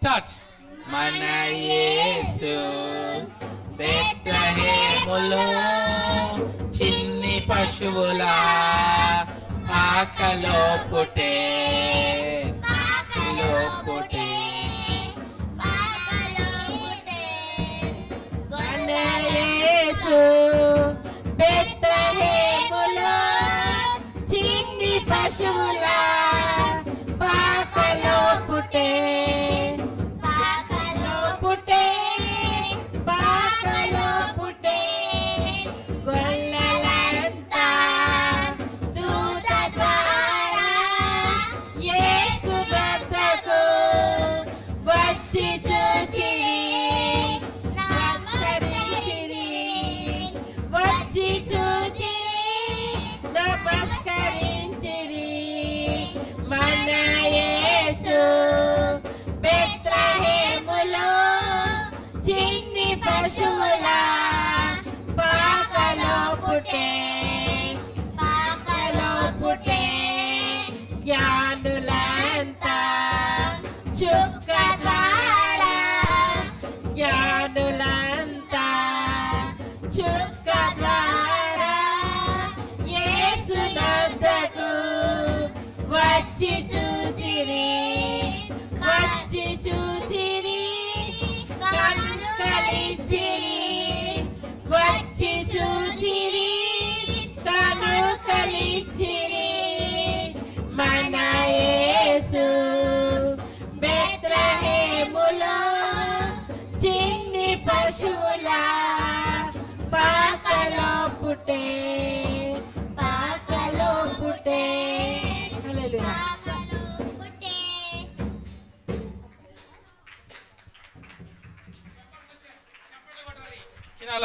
Start. మన యేసు బెత్లెహేములో చిన్ని పశువుల పాకలో పుట్టే మన యేసు బెత్లెహేములో చిన్ని పశువుల పాకలో పుట్టే గొల్లలంతా దూత ద్వారా యేసు వద్దకు వచ్చి చూచిరి, నమస్కరించిరి. మన యేసు బెత్లెహేములో చిన్ని పశువుల పాకలో పుట్టే జ్ఞానులంతా చుక్క ద్వారా చుక్క ద్వారా యేసు వద్దకు వచ్చి చూచిరి, కన్ను కలిచిరి, వచ్చి చూచిరి, కన్ను కలిచిరి. మన యేసు బెత్లెహేములో చిన్ని పశువుల పాకలో పుట్టే. హల్లెలూయా.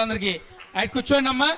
అందరికి కూర్చోండి అమ్మా.